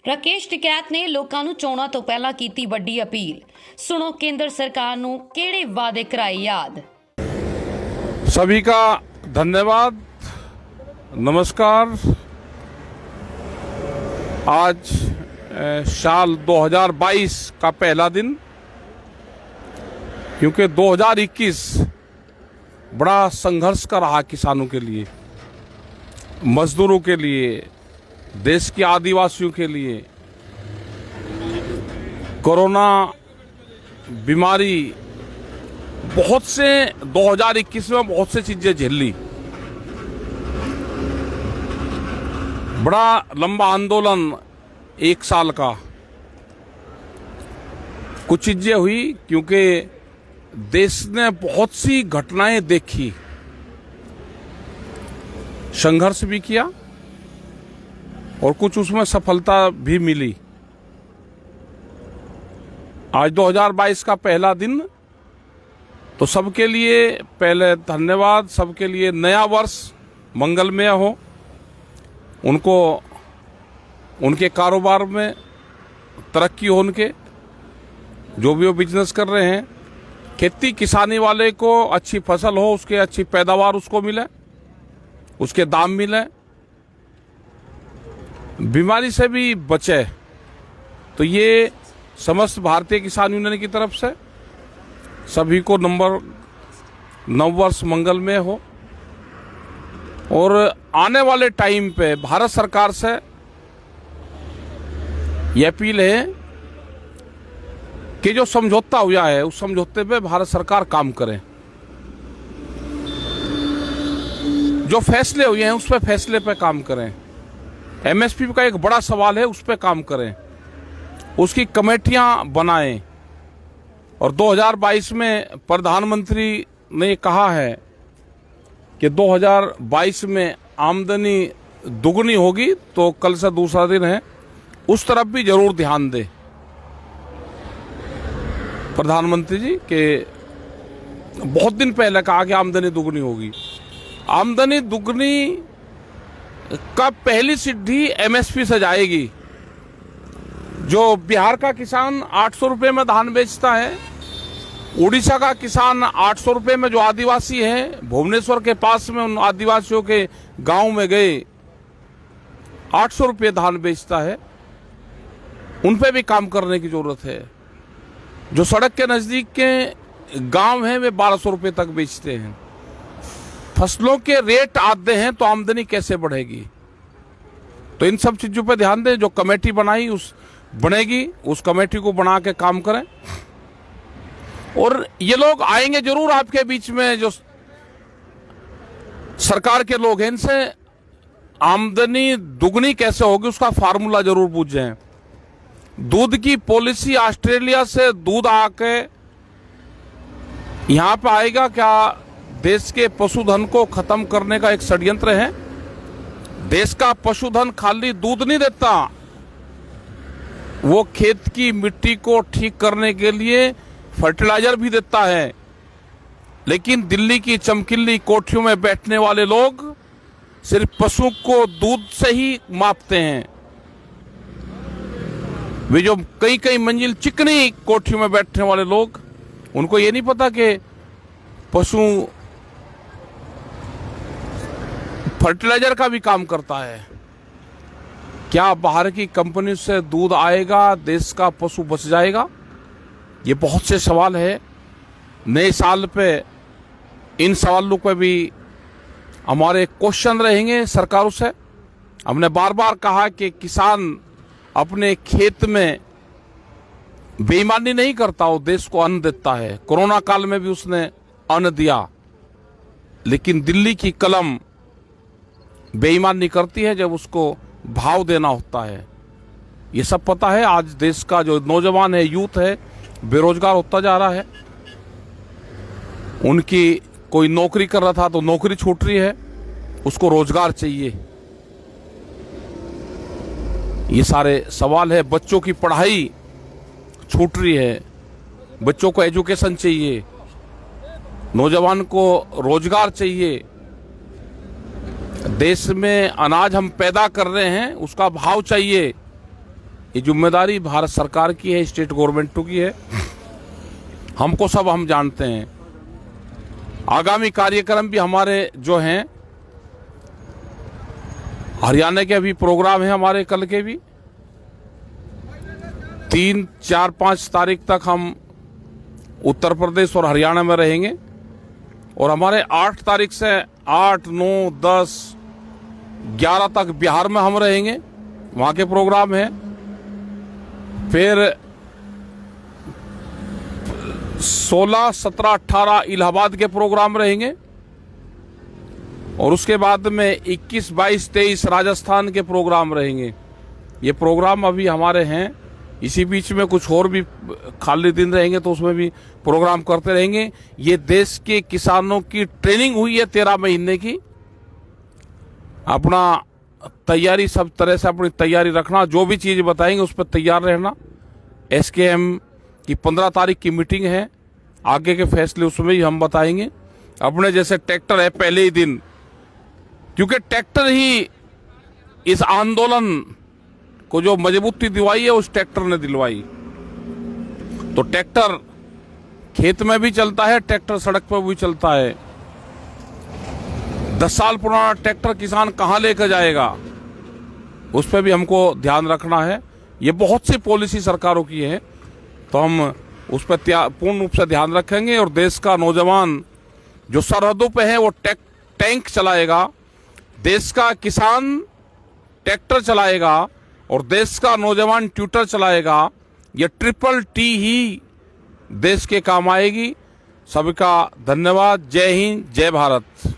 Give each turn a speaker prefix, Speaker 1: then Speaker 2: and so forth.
Speaker 1: ਰਾਕੇਸ਼ ਟਿਕੈਤ ਨੇ ਲੋਕਾਂ ਨੂੰ ਚੋਣਾਂ ਤੋਂ ਪਹਿਲਾਂ ਕੀਤੀ ਵੱਡੀ ਅਪੀਲ। ਸੁਣੋ ਕੇਂਦਰ ਸਰਕਾਰ ਨੂੰ ਕਿਹੜੇ ਵਾਅਦੇ ਕਰਾਏ याद।
Speaker 2: सभी का धन्यवाद, नमस्कार। आज साल 2022 का पहला दिन, क्योंकि 2021 बड़ा संघर्ष का रहा किसानों के लिए, मजदूरों के लिए, देश के आदिवासियों के लिए। कोरोना बीमारी बहुत से 2021 में बहुत से चीजें झेल ली। बड़ा लंबा आंदोलन 1 साल का, कुछ चीजें हुई क्योंकि देश ने बहुत सी घटनाएं देखी, संघर्ष भी किया और कुछ उसमें सफलता भी मिली। आज 2022 का पहला दिन, तो सबके लिए पहले धन्यवाद। सबके लिए नया वर्ष मंगलमय हो, उनको उनके कारोबार में तरक्की हो, उनके जो भी वो बिजनेस कर रहे हैं, खेती किसानी वाले को अच्छी फसल हो, उसके अच्छी पैदावार उसको मिले, उसके दाम मिले, बीमारी से भी बचे। तो ये समस्त भारतीय किसान यूनियन की तरफ से सभी को नववर्ष मंगलमय हो। और आने वाले टाइम पे भारत सरकार से यह अपील है कि जो समझौता हुआ है उस समझौते पे भारत सरकार काम करे, जो फैसले हुए हैं उस पे फैसले पे काम करें। एमएसपी का एक बड़ा सवाल है, उस पे काम करें, उसकी कमेटियां बनाएं। और 2022 में प्रधानमंत्री ने कहा है कि 2022 में आमदनी दुगनी होगी, तो कल से दूसरा दिन है, उस तरफ भी जरूर ध्यान दें प्रधानमंत्री जी के। बहुत दिन पहले कहा कि आमदनी दुगनी होगी। आमदनी दुगनी का पहली सीढ़ी एमएसपी से जाएगी। जो बिहार का किसान 800 रुपये में धान बेचता है, उड़ीसा का किसान 800 रुपये में, जो आदिवासी हैं भुवनेश्वर के पास में उन आदिवासियों के गांव में गए 800 रुपये धान बेचता है, उन पे भी काम करने की जरूरत है। जो सड़क के नजदीक के गांव हैं वे 1200 रुपये तक बेचते हैं। फसलों के रेट आते हैं तो आमदनी कैसे बढ़ेगी? तो इन सब चीजों पे ध्यान दें। जो कमेटी बनाई बनेगी, उस कमेटी को बना के काम करें। और ये लोग आएंगे जरूर आपके बीच में, जो सरकार के लोग हैं, इनसे आमदनी दुगनी कैसे होगी उसका फार्मूला जरूर पूछें। दूध की पॉलिसी, ऑस्ट्रेलिया से दूध आके यहां पे आएगा क्या? देश के पशुधन को खत्म करने का एक षड्यंत्र है। देश का पशुधन खाली दूध नहीं देता, वो खेत की मिट्टी को ठीक करने के लिए फर्टिलाइजर भी देता है। लेकिन दिल्ली की चमकीली कोठियों में बैठने वाले लोग सिर्फ पशु को दूध से ही मापते हैं। वे जो कई कई मंजिल चिकनी कोठियों में बैठने वाले लोग, उनको ये नहीं पता कि पशु फर्टिलाइजर का भी काम करता है। क्या बाहर की कंपनी से दूध आएगा, देश का पशु बच जाएगा? ये बहुत से सवाल है। नए साल पे इन सवालों पे भी हमारे क्वेश्चन रहेंगे सरकारों से। हमने बार बार कहा कि किसान अपने खेत में बेईमानी नहीं करता, वो देश को अन्न देता है। कोरोना काल में भी उसने अन्न दिया, लेकिन दिल्ली की कलम बेईमानी करती है जब उसको भाव देना होता है। ये सब पता है। आज देश का जो नौजवान है, यूथ है, बेरोजगार होता जा रहा है। उनकी कोई नौकरी कर रहा था तो नौकरी छूट रही है, उसको रोजगार चाहिए। ये सारे सवाल है। बच्चों की पढ़ाई छूट रही है, बच्चों को एजुकेशन चाहिए, नौजवान को रोजगार चाहिए। देश में अनाज हम पैदा कर रहे हैं, उसका भाव चाहिए। ये जिम्मेदारी भारत सरकार की है, स्टेट गवर्नमेंट की है। हमको सब हम जानते हैं। आगामी कार्यक्रम भी हमारे जो हैं, हरियाणा के अभी प्रोग्राम है हमारे कल के भी 3, 4, 5 तारीख तक हम उत्तर प्रदेश और हरियाणा में रहेंगे और हमारे 8 तारीख से 8, 9, 10, 11 तक बिहार में हम रहेंगे, वहाँ के प्रोग्राम है। फिर 16, 17, 18 इलाहाबाद के प्रोग्राम रहेंगे और उसके बाद में 21, 22, 23 राजस्थान के प्रोग्राम रहेंगे। ये प्रोग्राम अभी हमारे हैं। इसी बीच में कुछ और भी खाली दिन रहेंगे तो उसमें भी प्रोग्राम करते रहेंगे। ये देश के किसानों की ट्रेनिंग हुई है 13 महीने की। अपना तैयारी, सब तरह से अपनी तैयारी रखना, जो भी चीज़ बताएंगे उस पर तैयार रहना। SKM की 15 तारीख की मीटिंग है, आगे के फैसले उसमें ही हम बताएंगे। अपने जैसे ट्रैक्टर है पहले ही दिन, क्योंकि ट्रैक्टर ही इस आंदोलन को जो मजबूती दिलवाई है उस ट्रैक्टर ने दिलवाई। तो ट्रैक्टर खेत में भी चलता है, ट्रैक्टर सड़क पर भी चलता है। 10 साल पुराना ट्रैक्टर किसान कहाँ लेकर जाएगा, उस पर भी हमको ध्यान रखना है। ये बहुत सी पॉलिसी सरकारों की है, तो हम उस पर पूर्ण रूप से ध्यान रखेंगे। और देश का नौजवान जो सरहदों पे है वो टैंक चलाएगा, देश का किसान ट्रैक्टर चलाएगा और देश का नौजवान ट्यूटर चलाएगा। ये ट्रिपल टी ही देश के काम आएगी। सबका धन्यवाद। जय हिंद, जय भारत।